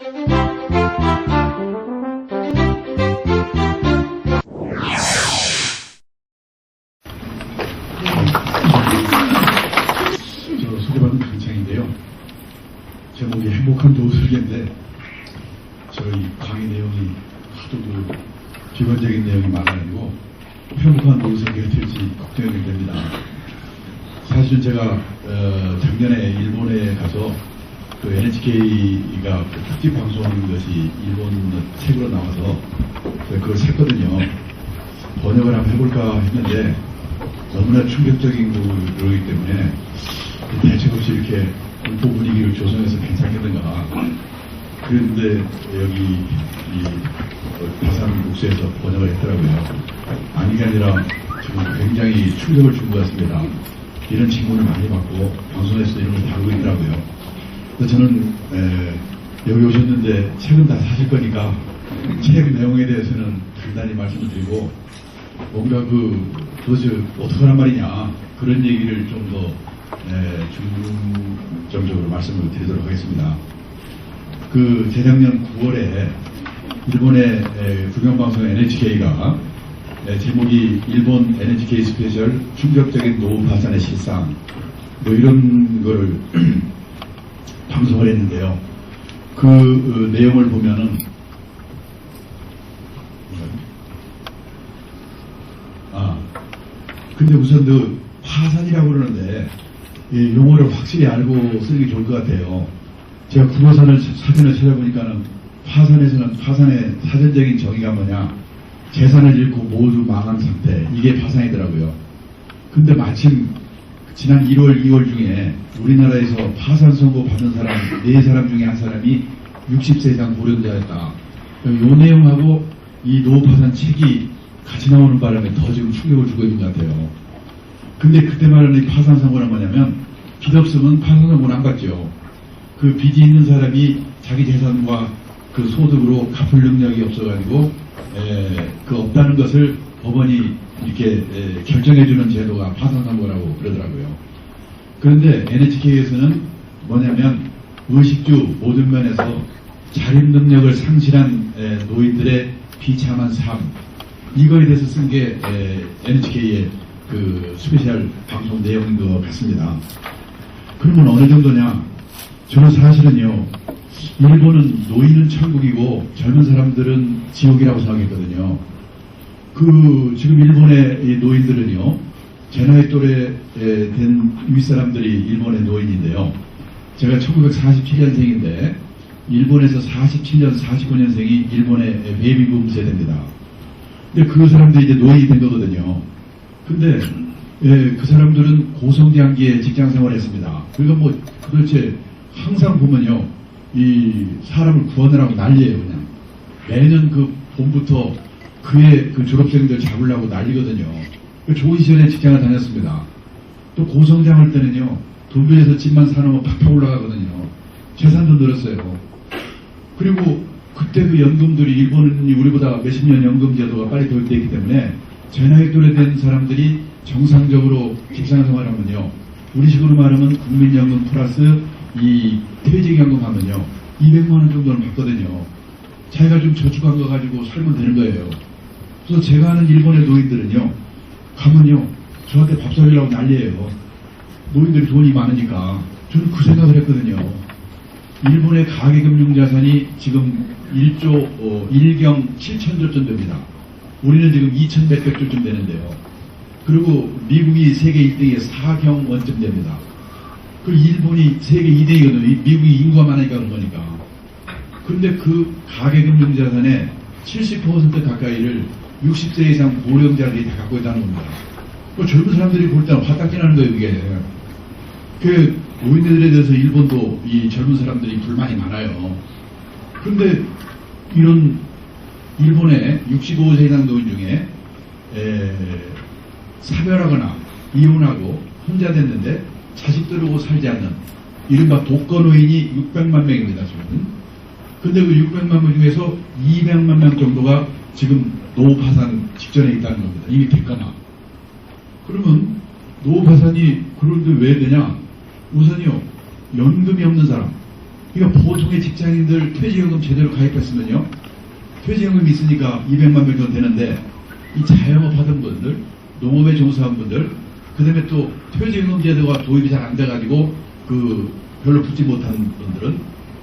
소개받은 강창인데요. 제목이 행복한 도서관인데 저희 강의 내용이 하도 비관적인 내용이 많아가지고 행복한 도서관이 될지 걱정이 됩니다. 사실은 제가 작년에 일본에 가서 그 NHK가 특집 방송하는 것이 일본 책으로 나와서 그걸 샀거든요. 번역을 한번 해볼까 했는데 너무나 충격적인 거기 때문에 대책 없이 이렇게 공포 분위기를 조성해서 괜찮겠는가. 그런데 여기 다산 국수에서 번역을 했더라고요. 아닌 게 아니라 지금 굉장히 충격을 준 것 같습니다. 이런 질문을 많이 받고 방송에서 이런 걸 다루고 있더라고요. 그래서 저는 여기 오셨는데 책은 다 사실 거니까 책 내용에 대해서는 간단히 말씀을 드리고 뭔가 도대체 어떻게 하란 말이냐 그런 얘기를 좀 더 중점적으로 말씀을 드리도록 하겠습니다. 재작년 9월에 일본의 국영방송 NHK가 제목이 일본 NHK 스페셜 충격적인 노후 파산의 실상 이런 거를 방송을 했는데요. 그 내용을 보면은 근데 우선 파산이라고 그러는데 이 용어를 확실히 알고 쓰는 게 좋을 것 같아요. 제가 국어사전을 찾아보니까는 파산의 사전적인 정의가 뭐냐, 재산을 잃고 모두 망한 상태, 이게 파산이더라고요. 근데 마침 지난 1월, 2월 중에 우리나라에서 파산 선고 받은 사람 4사람 중에 한 사람이 60세 이상 고령자였다. 이 내용하고 이 노후파산 책이 같이 나오는 바람에 더 지금 충격을 주고 있는 것 같아요. 근데 그때 말하는 파산 선고는 뭐냐면 빚 없으면 파산 선고는 안 받죠. 그 빚이 있는 사람이 자기 재산과 그 소득으로 갚을 능력이 없어가지고 그 없다는 것을 법원이 이렇게 결정해주는 제도가 파산 선고라고 그러더라고요. 그런데 NHK에서는 뭐냐면 의식주 모든 면에서 자립 능력을 상실한 노인들의 비참한 삶, 이거에 대해서 쓴 게 NHK의 그 스페셜 방송 내용인 것 같습니다. 그러면 어느 정도냐? 저는 사실은요, 일본은 노인은 천국이고 젊은 사람들은 지옥이라고 생각했거든요. 지금 일본의 이 노인들은요, 제 나이 또래 된 윗사람들이 일본의 노인인데요. 제가 1947년생인데 일본에서 47년, 49년생이 일본의 베이비붐 세대입니다. 근데 그 사람들이 이제 노인이 된 거거든요. 근데 그 사람들은 고성장기에 직장 생활을 했습니다. 그러니까 도대체 항상 보면요, 이 사람을 구원하라고 난리예요. 그냥 매년 봄부터 그의 졸업생들 잡으려고 난리거든요. 좋은 시절에 직장을 다녔습니다. 또 고성장할 때는요, 돈 빌려서 집만 사놓으면 팍팍 올라가거든요. 재산도 늘었어요. 그리고 그때 그 연금들이, 일본이 우리보다 몇십 년 연금 제도가 빨리 도입되어 있기 때문에 제 나이 또래 된 사람들이 정상적으로 직장 생활하면요, 우리식으로 말하면 국민연금 플러스 이 퇴직연금 하면요 200만원 정도는 받거든요. 자기가 좀 저축한 거 가지고 살면 되는 거예요. 그래서 제가 아는 일본의 노인들은요, 가면요 저한테 밥 사주려고 난리예요. 노인들이 돈이 많으니까. 저는 그 생각을 했거든요. 일본의 가계금융자산이 지금 1경 7천조쯤 됩니다. 우리는 지금 2,100조쯤 되는데요. 그리고 미국이 세계 1등에 4경 원쯤 됩니다. 그 일본이 세계 2등이거든요. 미국이 인구가 많으니까 그런 거니까. 그런데 그 가계금융자산의 70% 가까이를 60세 이상 고령자들이 다 갖고 있다는 겁니다. 젊은 사람들이 볼 때는 화딱지 나는 거예요, 이게. 그 노인들에 대해서 일본도 이 젊은 사람들이 불만이 많아요. 그런데 이런 일본의 65세 이상 노인 중에 사별하거나 이혼하고 혼자 됐는데 자식들하고 살지 않는 이른바 독거노인이 600만 명입니다, 지금. 근데 그 600만 명 중에서 200만 명 정도가 지금 노후파산 직전에 있다는 겁니다. 이미 됐거나. 그러면 노후파산이 그런데 왜 되냐? 우선요, 연금이 없는 사람, 그러니까 보통의 직장인들 퇴직연금 제대로 가입했으면요. 퇴직연금이 있으니까 200만 명 정도 되는데 이 자영업 하던 분들, 농업에 종사한 분들, 그 다음에 또 퇴직연금 제도가 도입이 잘 안 돼가지고 별로 붙지 못한 분들은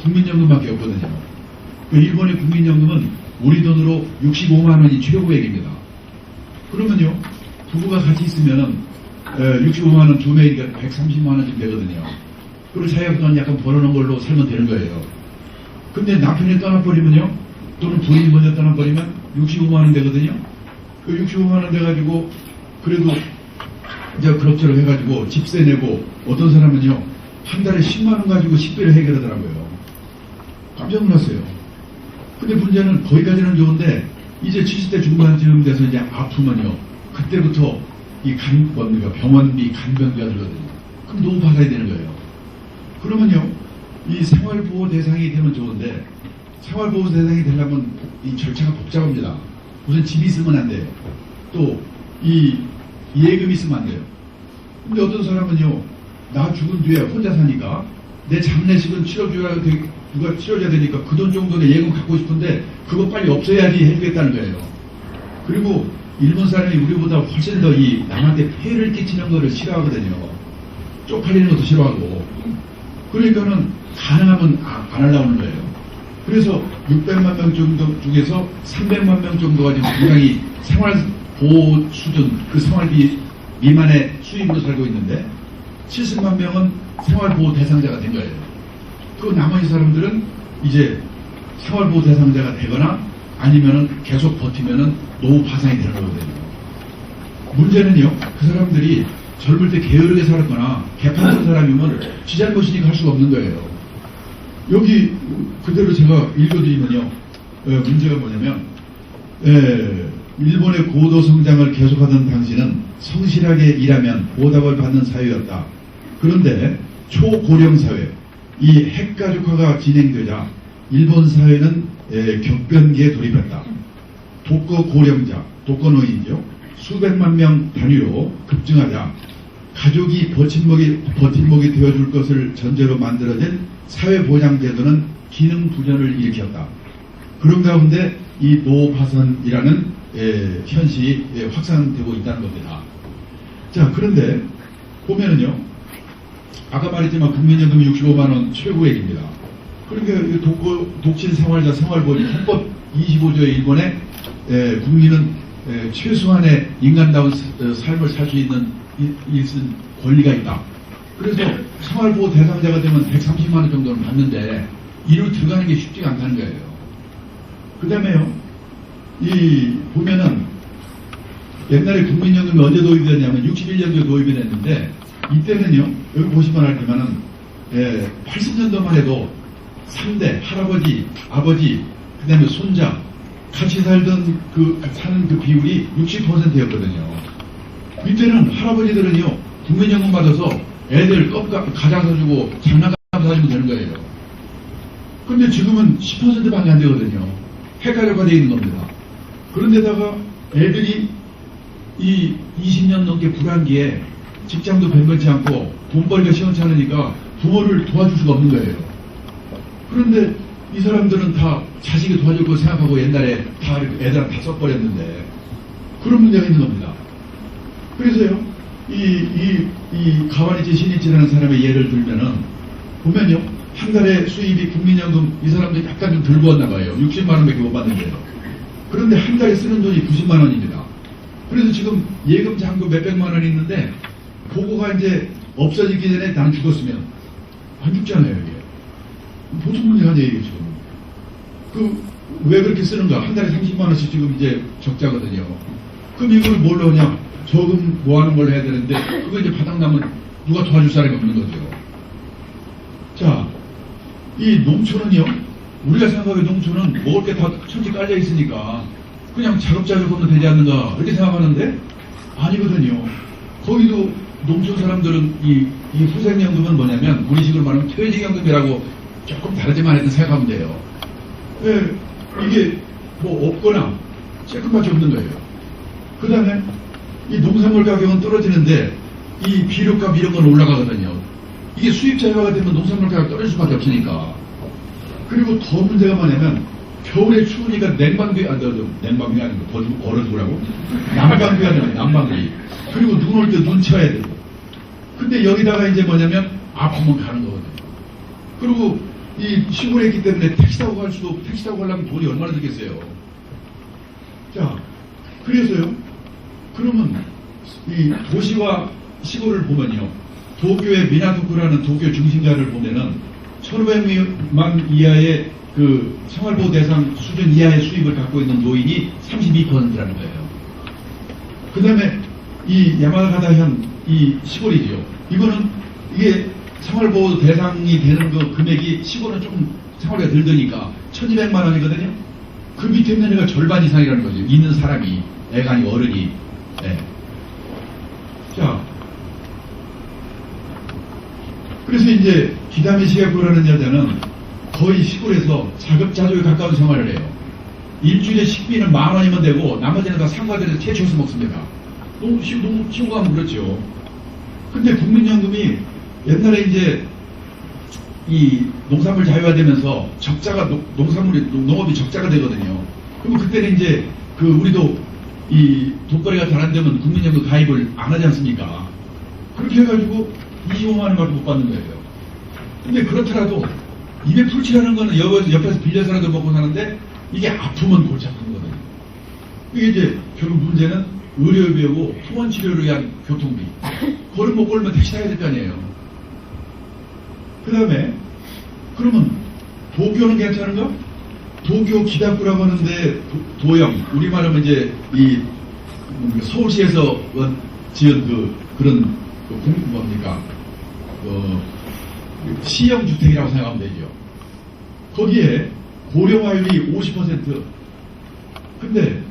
국민연금밖에 없거든요. 그 일본의 국민연금은 우리 돈으로 65만 원이 최고액입니다. 그러면요, 부부가 같이 있으면은 65만 원 두 명이니까 130만 원쯤 되거든요. 그리고 자기가 돈 약간 벌어놓은 걸로 살면 되는 거예요. 근데 남편이 떠나버리면요, 또는 부인이 먼저 떠나버리면 65만 원 되거든요. 그 65만 원 돼가지고 그래도 이제 그럭저럭 해가지고 집세 내고 어떤 사람은요 한 달에 10만 원 가지고 식비를 해결하더라고요. 깜짝 놀랐어요. 근데 문제는 거기까지는 좋은데 이제 70대 중반쯤 돼서 이제 아프면요 그때부터 이 병원비, 간병비가 들거든요. 그럼 너무 받아야 되는 거예요. 그러면요 이 생활보호 대상이 되면 좋은데 생활보호 대상이 되려면 이 절차가 복잡합니다. 우선 집이 있으면 안 돼요. 또 이 예금이 있으면 안 돼요. 근데 어떤 사람은요 나 죽은 뒤에 혼자 사니까 내 장례식은 누가 치러줘야 되니까 그 돈 정도의 예금 갖고 싶은데 그거 빨리 없애야지 해주겠다는 거예요. 그리고 일본 사람이 우리보다 훨씬 더 이 남한테 폐해를 끼치는 거를 싫어하거든요. 쪽팔리는 것도 싫어하고. 그러니까는 가능하면 안 하려고 하는 거예요. 그래서 600만 명 정도 중에서 300만 명 정도가 지금 굉장히 생활보호 수준, 그 생활비 미만의 수입으로 살고 있는데 70만 명은 생활보호 대상자가 된 거예요. 그 나머지 사람들은 이제 생활보호 대상자가 되거나 아니면은 계속 버티면은 노후 파산이 되는 거거든요. 문제는요, 그 사람들이 젊을 때 게으르게 살았거나 개판된 사람이면 지 잘못이니까 할 수가 없는 거예요. 여기 그대로 제가 읽어드리면요, 문제가 뭐냐면, 일본의 고도 성장을 계속하던 당시는 성실하게 일하면 보답을 받는 사회였다. 그런데 초고령 사회, 이 핵가족화가 진행되자 일본 사회는 격변기에 돌입했다. 독거 고령자, 독거노인이죠. 수백만 명 단위로 급증하자 가족이 버팀목이 되어줄 것을 전제로 만들어진 사회보장제도는 기능 부전을 일으켰다. 그런 가운데 이 노파선이라는 현실이 확산되고 있다는 겁니다. 자, 그런데 보면은요, 아까 말했지만 국민연금이 65만 원 최고액입니다. 그러니까 독신 생활자 생활보호 헌법 25조의 일본에 국민은 최소한의 인간다운 삶을 살 수 있는 권리가 있다. 그래서 생활보호 대상자가 되면 130만 원 정도는 받는데 이로 들어가는 게 쉽지가 않다는 거예요. 그 다음에요, 보면은 옛날에 국민연금이 언제 도입이 됐냐면 61년도에 도입이 됐는데 이때는요, 여기 보시면 알지만은 80년도만 해도 3대 할아버지, 아버지, 그 다음에 손자 같이 사는 그 비율이 60%였거든요. 이때는 할아버지들은요 국민연금 받아서 애들 가장 사주고 장난감 사주면 되는 거예요. 근데 지금은 10%밖에 안 되거든요. 핵가족화 되어 있는 겁니다. 그런데다가 애들이 이 20년 넘게 불안기에 직장도 변변치 않고 돈벌이가 시원치 않으니까 부모를 도와줄 수가 없는 거예요. 그런데 이 사람들은 다 자식이 도와줄 거 생각하고 옛날에 다 애들한테 다 써버렸는데 그런 문제가 있는 겁니다. 그래서요, 이 가와니치 신이치라는 사람의 예를 들면은 보면요, 한 달에 수입이 국민연금 이 사람들 약간 좀 덜 부었나 봐요. 60만 원밖에 못 받는데요. 그런데 한 달에 쓰는 돈이 90만 원입니다. 그래서 지금 예금 잔고 몇백만 원이 있는데 그거가 이제 없어지기 전에 난 죽었으면 안 죽잖아요, 이게. 보통 문제가 아니에요, 이게 지금. 왜 그렇게 쓰는가? 한 달에 30만 원씩 지금 이제 적자거든요. 그럼 이걸 뭘로 하냐? 저금 모아는 걸 해야 되는데 그거 이제 바닥나면 누가 도와줄 사람이 없는 거죠. 자, 이 농촌은요, 우리가 생각하기에 농촌은 먹을 게 다 천지 깔려 있으니까 그냥 자급자족 하면 되지 않는가 이렇게 생각하는데 아니거든요. 거기도 농촌 사람들은 이 후생연금은 뭐냐면 우리식으로 말하면 퇴직연금이라고 조금 다르지만 하여튼 생각하면 돼요. 이게 뭐 없거나 조금밖에 없는 거예요. 그 다음에 이 농산물 가격은 떨어지는데 이 비료값 이런 건 올라가거든요. 이게 수입 자유화가 되면 농산물 가격 떨어질 수밖에 없으니까. 그리고 더 문제가 뭐냐면 겨울에 추우니까 냉방비, 냉방비 아니고 얼어 죽으라고? 난방비가 되는 난방비. 그리고 눈 올 때 눈 쳐야 되고. 근데 여기다가 이제 뭐냐면 아프면 가는 거거든요. 그리고 이 시골에 있기 때문에 택시 타고 갈 수도, 택시 타고 가려면 돈이 얼마나 들겠어요. 자, 그래서요. 그러면 이 도시와 시골을 보면요. 도쿄의 미나토쿠라는 도쿄 중심가를 보면은 1,500만 이하의 그 생활보호 대상 수준 이하의 수입을 갖고 있는 노인이 32%라는 거예요. 그 다음에 이 야마가다현 이 시골이죠. 이거는 이게 생활보호 대상이 되는 그 금액이 시골은 조금 생활비가 덜 드니까 1,200만 원이거든요. 그 밑에 있는 애가 절반 이상이라는 거죠. 있는 사람이, 애가 아니고 어른이. 네. 자, 그래서 이제 기다미 시게코라는 여자는 거의 시골에서 자급자족에 가까운 생활을 해요. 일주일에 식비는 10,000원이면 되고 나머지는 다 상가들에서 채취해서 먹습니다. 너무 쉬운 거 하면 그렇죠. 근데 국민연금이 옛날에 이제 이 농산물 자유화되면서 적자가 농업이 적자가 되거든요. 그럼 그때는 이제 그 우리도 이 돈벌이가 잘 안 되면 국민연금 가입을 안 하지 않습니까? 그렇게 해가지고 25만 원밖에 못 받는 거예요. 근데 그렇더라도 입에 풀칠하는 거는 옆에서 빌려서라도 먹고 사는데 이게 아프면 골치 아픈 거거든요. 이게 이제 결국 문제는 의료비하고 투원 치료를 위한 교통비. 그걸 못 걸면 택시 타야 될 거 아니에요. 그 다음에 그러면 도쿄는 괜찮은가? 도쿄 기다쿠라고 하는데 도영 우리 말하면 이제 이 서울시에서 지은 그런 뭡니까 시형 주택이라고 생각하면 되죠. 거기에 고령화율이 50%. 근데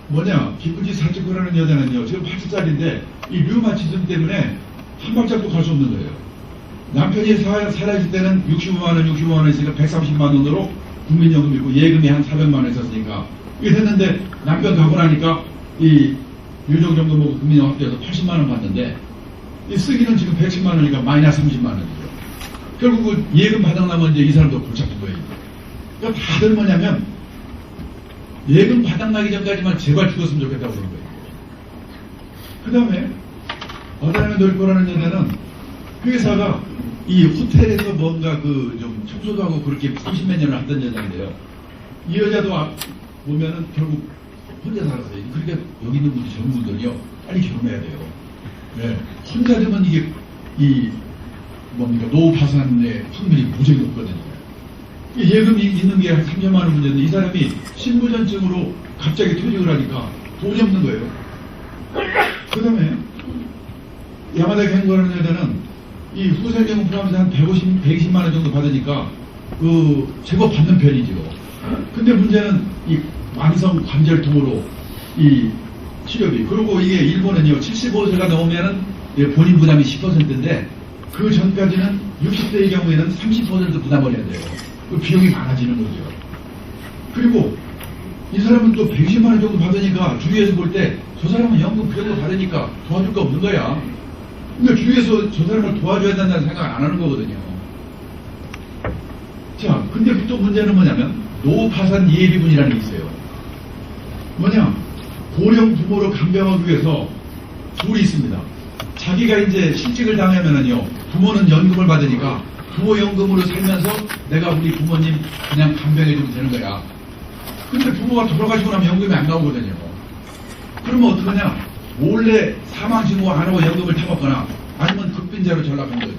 뭐냐 기쿠지 사츠코라는 여자는요 지금 80살인데 이 류마티즘 때문에 한 발짝도 갈 수 없는 거예요. 남편이 살아있을 때는 65만 원 있으니까 130만 원으로 국민연금 있고 예금이 한 400만 원 있었으니까 이게 됐는데 남편 가고 나니까 이 유족정도 먹고 국민연금 합쳐서 80만 원 받는데 이 쓰기는 지금 110만 원이니까 마이너스 30만 원이죠. 결국 그 예금 바닥나면 이제 이 사람도 골치 아픈 거예요. 그러니까 다들 뭐냐면 예금 바닥나기 전까지만 제발 죽었으면 좋겠다고 그러는 거예요. 그 다음에 어다는 놀거라는 여자는 회사가 이 호텔에서 뭔가 그 좀 청소도 하고 그렇게 30몇 년을 하던 여자인데요. 이 여자도 보면은 결국 혼자 살았어요. 그러니까 여기 있는 분들 전문들이요 빨리 결혼해야 돼요. 네. 혼자 되면 이게 이 뭡니까 노후 파산의 확률이 무지하게 높거든요. 예금이 있는 게 한 3천만 원 문제인데 이 사람이 신부전증으로 갑자기 퇴직을 하니까 돈이 없는 거예요. 그 다음에 야마다 갱거라는 여자는 이 후생경금 포함해서 한 120만 원 정도 받으니까 그 제법 받는 편이죠. 근데 문제는 이 만성 관절통으로 이 치료비. 그리고 이게 일본은요 75세가 넘으면은 본인 부담이 10%인데 그 전까지는 60세의 경우에는 30% 부담을 해야 돼요. 그 비용이 많아지는 거죠. 그리고 이 사람은 또 120만 원 정도 받으니까 주위에서 볼 때 저 사람은 연금 그 정도 받으니까 도와줄 거 없는 거야. 근데 주위에서 저 사람을 도와줘야 된다는 생각 안 하는 거거든요. 자, 근데 또 문제는 뭐냐면 노후 파산 예비군이라는 게 있어요. 뭐냐? 고령 부모를 간병하기 위해서 둘이 있습니다. 자기가 이제 실직을 당하면은요, 부모는 연금을 받으니까 부모 연금으로 살면서 내가 우리 부모님 그냥 간병해주면 되는 거야. 근데 부모가 돌아가시고 나면 연금이 안 나오거든요. 그러면 어떡하냐? 몰래 사망신고 안 하고 연금을 타먹거나 아니면 극빈자로 전락한 거죠.